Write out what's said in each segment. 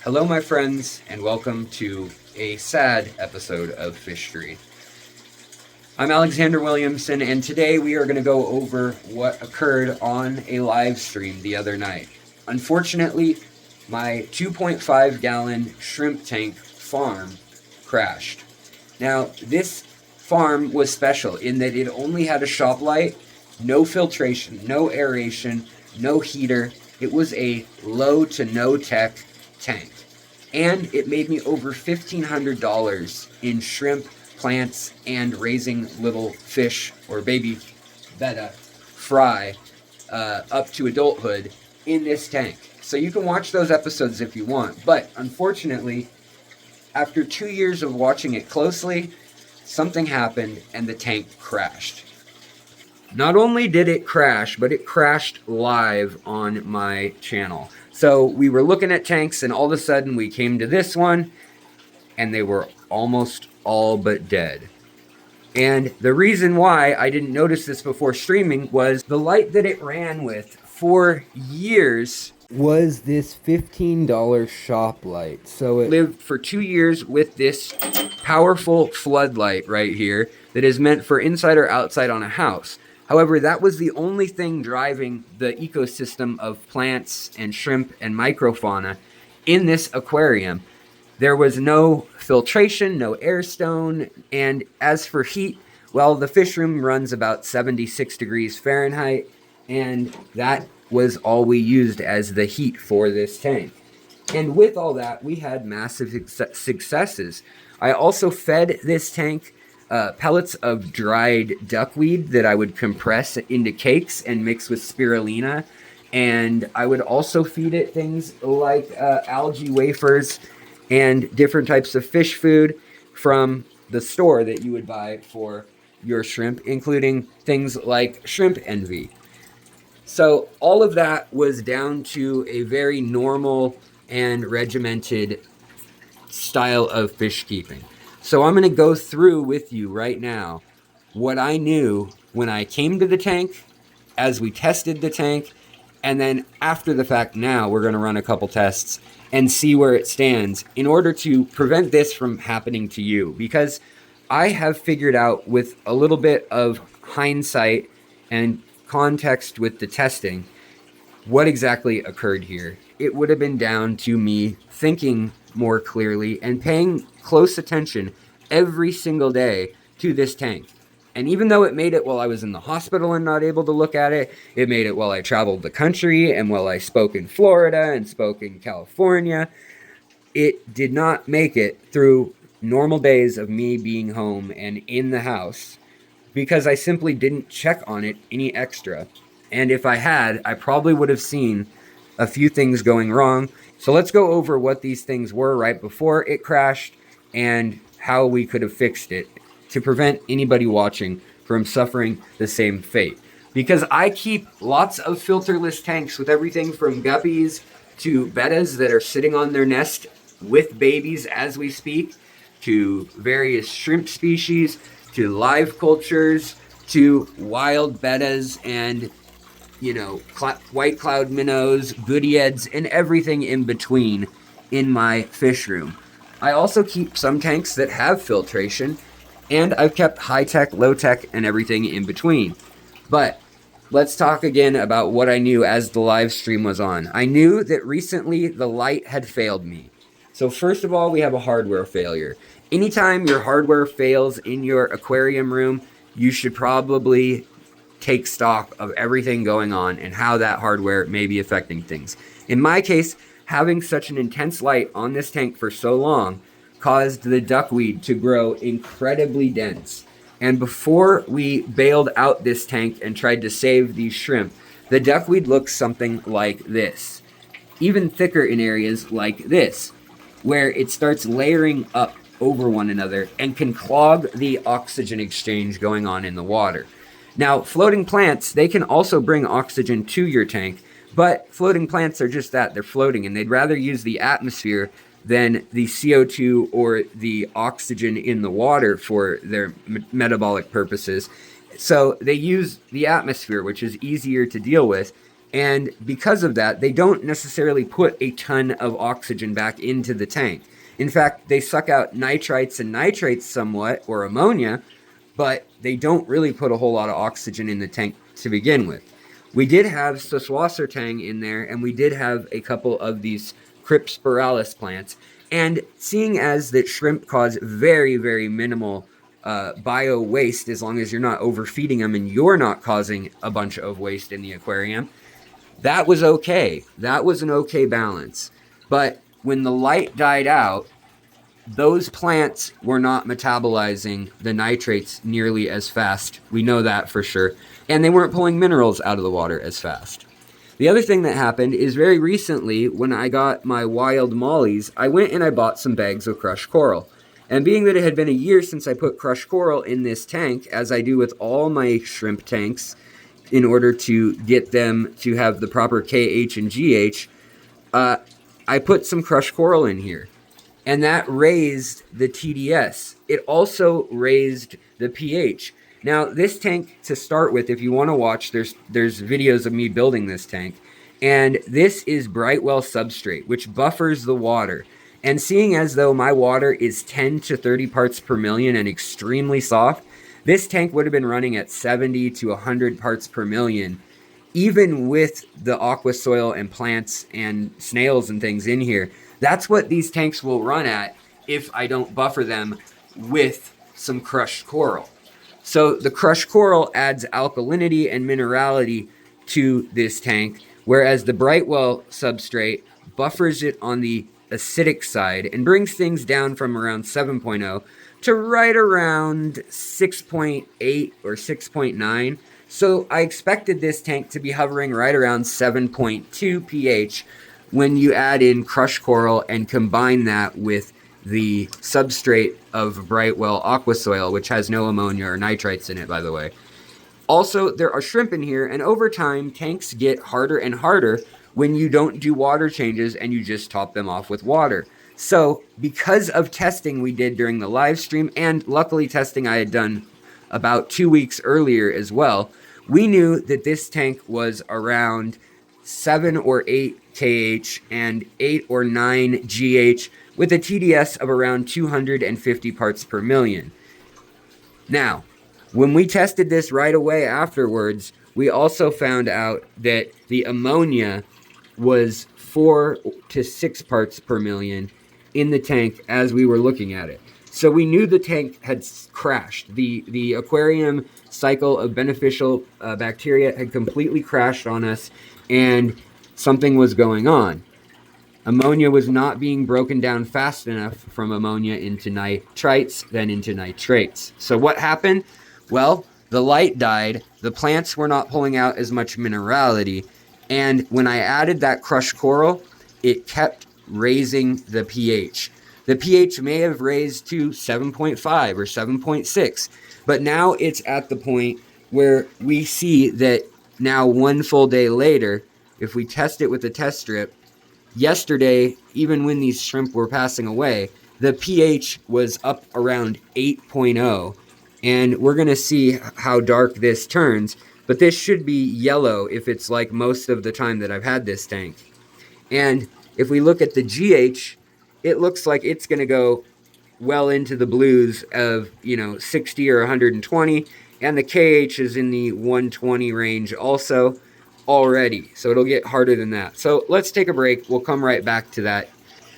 Hello, my friends, and welcome to a sad episode of Fishery. I'm Alexander Williamson, and today we are going to go over what occurred on a live stream the other night. Unfortunately, my 2.5 gallon shrimp tank farm crashed. Now, this farm was special in that it only had a shop light, no filtration, no aeration, no heater. It was a low to no tech tank. And it made me over $1,500 in shrimp, plants, and raising little fish or baby betta fry up to adulthood in this tank. So you can watch those episodes if you want. But unfortunately, after 2 years of watching it closely, something happened and the tank crashed. Not only did it crash, but it crashed live on my channel. So we were looking at tanks and all of a sudden we came to this one and they were almost all but dead. And the reason why I didn't notice this before streaming was the light that it ran with for years was this $15 shop light. So it lived for 2 years with this powerful floodlight right here that is meant for inside or outside on a house. However, that was the only thing driving the ecosystem of plants and shrimp and microfauna in this aquarium. There was no filtration, no air stone, and as for heat, well, the fish room runs about 76 degrees Fahrenheit, and that was all we used as the heat for this tank. And with all that, we had massive successes. I also fed this tank pellets of dried duckweed that I would compress into cakes and mix with spirulina. And I would also feed it things like algae wafers and different types of fish food from the store that you would buy for your shrimp, including things like Shrimp Envy. So all of that was down to a very normal and regimented style of fish keeping. So I'm going to go through with you right now what I knew when I came to the tank, as we tested the tank, and then after the fact now we're going to run a couple tests and see where it stands in order to prevent this from happening to you. Because I have figured out with a little bit of hindsight and context with the testing what exactly occurred here. It would have been down to me thinking more clearly and paying close attention every single day to this tank. And even though it made it while I was in the hospital and not able to look at it, it made it while I traveled the country and while I spoke in Florida and spoke in California, it did not make it through normal days of me being home and in the house because I simply didn't check on it any extra. And if I had, I probably would have seen a few things going wrong. So let's go over what these things were right before it crashed and how we could have fixed it to prevent anybody watching from suffering the same fate. Because I keep lots of filterless tanks with everything from guppies to bettas that are sitting on their nest with babies as we speak, to various shrimp species, to live cultures, to wild bettas and white cloud minnows, goodieds, and everything in between in my fish room. I also keep some tanks that have filtration, and I've kept high-tech, low-tech, and everything in between. But let's talk again about what I knew as the live stream was on. I knew that recently the light had failed me. So first of all, we have a hardware failure. Anytime your hardware fails in your aquarium room, you should probably take stock of everything going on and how that hardware may be affecting things. In my case, having such an intense light on this tank for so long caused the duckweed to grow incredibly dense. And before we bailed out this tank and tried to save these shrimp, the duckweed looks something like this. Even thicker in areas like this, where it starts layering up over one another and can clog the oxygen exchange going on in the water. Now, floating plants, they can also bring oxygen to your tank, but floating plants are just that, they're floating, and they'd rather use the atmosphere than the CO2 or the oxygen in the water for their metabolic purposes. So they use the atmosphere, which is easier to deal with, And because of that, they don't necessarily put a ton of oxygen back into the tank. In fact, they suck out nitrites and nitrates somewhat, or ammonia, but they don't really put a whole lot of oxygen in the tank to begin with. We did have Seswassertang in there, and we did have a couple of these Crypspiralis plants. And seeing as that shrimp cause very, very minimal bio waste, as long as you're not overfeeding them and you're not causing a bunch of waste in the aquarium, that was okay. That was an okay balance. But when the light died out, those plants were not metabolizing the nitrates nearly as fast. We know that for sure. And they weren't pulling minerals out of the water as fast. The other thing that happened is very recently, when I got my wild mollies, I went and I bought some bags of crushed coral. And being that it had been a year since I put crushed coral in this tank, as I do with all my shrimp tanks, in order to get them to have the proper KH and GH, I put some crushed coral in here. And that raised the TDS. It also raised the pH. Now, this tank, to start with, if you want to watch, there's videos of me building this tank. And this is Brightwell substrate, which buffers the water. And seeing as though my water is 10 to 30 parts per million and extremely soft, this tank would have been running at 70 to 100 parts per million, even with the aqua soil and plants and snails and things in here. That's what these tanks will run at if I don't buffer them with some crushed coral. So the crushed coral adds alkalinity and minerality to this tank, whereas the Brightwell substrate buffers it on the acidic side and brings things down from around 7.0 to right around 6.8 or 6.9. So I expected this tank to be hovering right around 7.2 pH when you add in crushed coral and combine that with the substrate of Brightwell aqua soil, which has no ammonia or nitrites in it, by the way. Also, there are shrimp in here, and over time, tanks get harder and harder when you don't do water changes and you just top them off with water. So, because of testing we did during the live stream, and luckily testing I had done about 2 weeks earlier as well, we knew that this tank was around 7 or 8 KH and 8 or 9 GH with a TDS of around 250 parts per million. Now, when we tested this right away afterwards, we also found out that the ammonia was 4 to 6 parts per million in the tank as we were looking at it. So we knew the tank had crashed. The aquarium cycle of beneficial bacteria had completely crashed on us, and something was going on. Ammonia was not being broken down fast enough from ammonia into nitrites, then into nitrates. So what happened? Well, the light died, the plants were not pulling out as much minerality, and when I added that crushed coral, it kept raising the pH. The pH may have raised to 7.5 or 7.6, but now it's at the point where we see that now 1 full day later, if we test it with a test strip, yesterday, even when these shrimp were passing away, the pH was up around 8.0, and we're going to see how dark this turns, but this should be yellow if it's like most of the time that I've had this tank. And if we look at the GH, it looks like it's going to go well into the blues of, 60 or 120, and the KH is in the 120 range also already, so it'll get harder than that. So let's take a break. We'll come right back to that.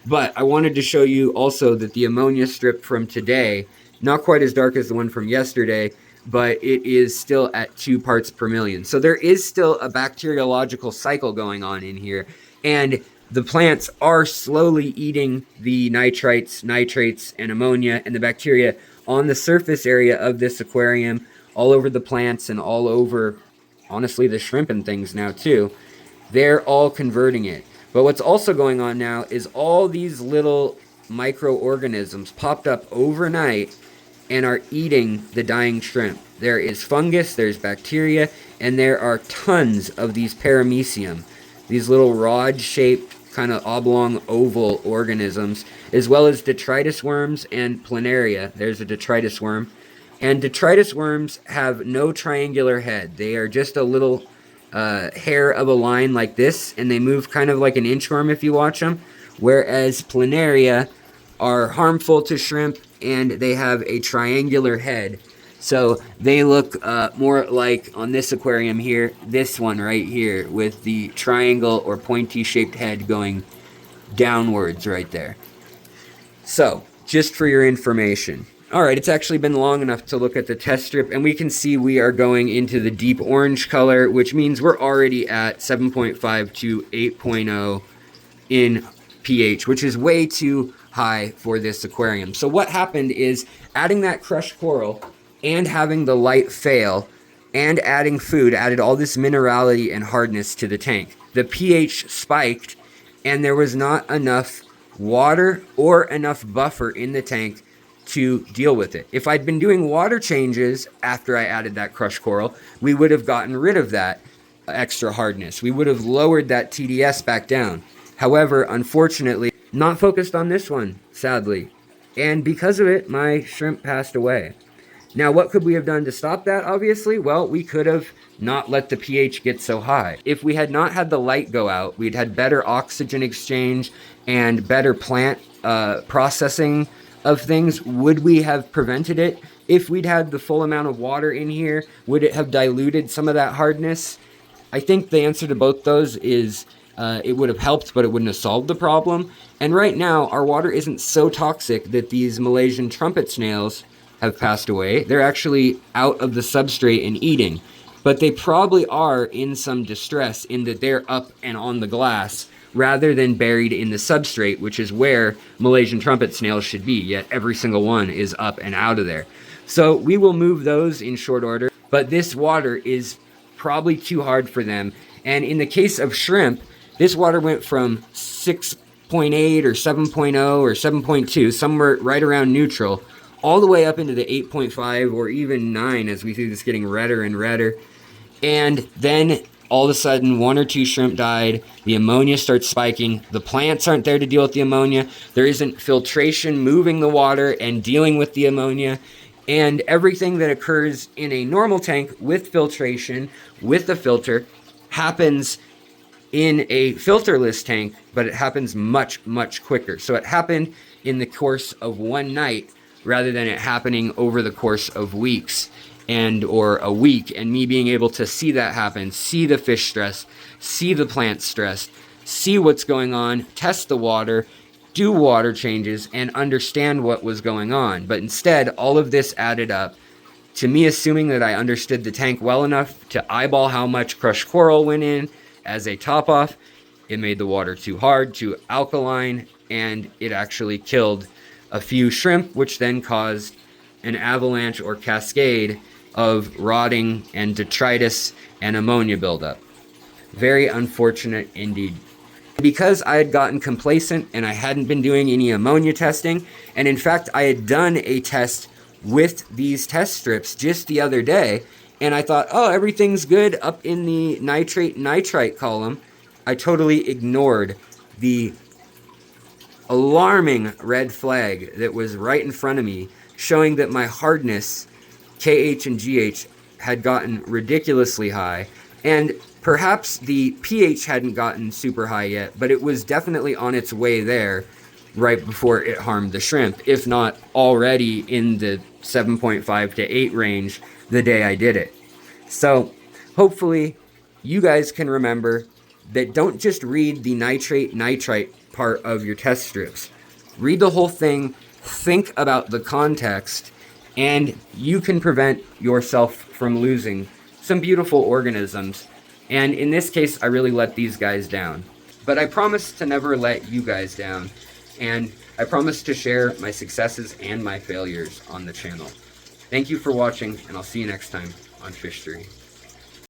But I wanted to show you also that the ammonia strip from today, not quite as dark as the one from yesterday, but it is still at 2 parts per million. So there is still a bacteriological cycle going on in here, and the plants are slowly eating the nitrites, nitrates, and ammonia and the bacteria on the surface area of this aquarium, all over the plants and all over, honestly, the shrimp and things now too. They're all converting it. But what's also going on now is all these little microorganisms popped up overnight and are eating the dying shrimp. There is fungus, there's bacteria, and there are tons of these paramecium, these little rod-shaped, kind of oblong oval organisms, as well as detritus worms and planaria. There's a detritus worm. And detritus worms have no triangular head. They are just a little hair of a line like this, and they move kind of like an inchworm if you watch them, whereas planaria are harmful to shrimp, and they have a triangular head. So they look more like, on this aquarium here, this one right here, with the triangle or pointy shaped head going downwards right there. So, just for your information. Alright, it's actually been long enough to look at the test strip, and we can see we are going into the deep orange color, which means we're already at 7.5 to 8.0 in pH, which is way too high for this aquarium. So what happened is, adding that crushed coral and having the light fail and adding food added all this minerality and hardness to the tank. The pH spiked, and there was not enough water or enough buffer in the tank to deal with it. If I'd been doing water changes after I added that crushed coral, we would have gotten rid of that extra hardness. We would have lowered that TDS back down. However, unfortunately, not focused on this one, sadly. And because of it, my shrimp passed away. Now, what could we have done to stop that, obviously? Well, we could have not let the pH get so high. If we had not had the light go out, we'd had better oxygen exchange and better plant processing of things. Would we have prevented it? If we'd had the full amount of water in here, would it have diluted some of that hardness? I think the answer to both those is it would have helped, but it wouldn't have solved the problem. And right now, our water isn't so toxic that these Malaysian trumpet snails have passed away. They're actually out of the substrate and eating, but they probably are in some distress in that they're up and on the glass rather than buried in the substrate, which is where Malaysian trumpet snails should be, yet every single one is up and out of there. So we will move those in short order, but this water is probably too hard for them. And in the case of shrimp, this water went from 6.8 or 7.0 or 7.2, somewhere right around neutral, all the way up into the 8.5 or even 9 as we see this getting redder and redder. And then all of a sudden, 1 or 2 shrimp died. The ammonia starts spiking. The plants aren't there to deal with the ammonia. There isn't filtration moving the water and dealing with the ammonia. And everything that occurs in a normal tank with filtration, with the filter, happens in a filterless tank, but it happens much, much quicker. So it happened in the course of one night, rather than it happening over the course of weeks or a week, and me being able to see that happen, see the fish stress, see the plants stressed, see what's going on, test the water, do water changes, and understand what was going on. But instead, all of this added up to me assuming that I understood the tank well enough to eyeball how much crushed coral went in as a top off. It made the water too hard, too alkaline, and it actually killed a few shrimp, which then caused an avalanche or cascade of rotting and detritus and ammonia buildup. Very unfortunate indeed. Because I had gotten complacent and I hadn't been doing any ammonia testing, and in fact I had done a test with these test strips just the other day, and I thought, oh, everything's good up in the nitrite column, I totally ignored the alarming red flag that was right in front of me, showing that my hardness, KH and GH, had gotten ridiculously high, and perhaps the pH hadn't gotten super high yet, but it was definitely on its way there right before it harmed the shrimp, if not already in the 7.5 to 8 range the day I did it. So hopefully you guys can remember that don't just read the nitrite part of your test strips. Read the whole thing, think about the context, and you can prevent yourself from losing some beautiful organisms. And in this case, I really let these guys down. But I promise to never let you guys down, and I promise to share my successes and my failures on the channel. Thank you for watching, and I'll see you next time on Fish 3.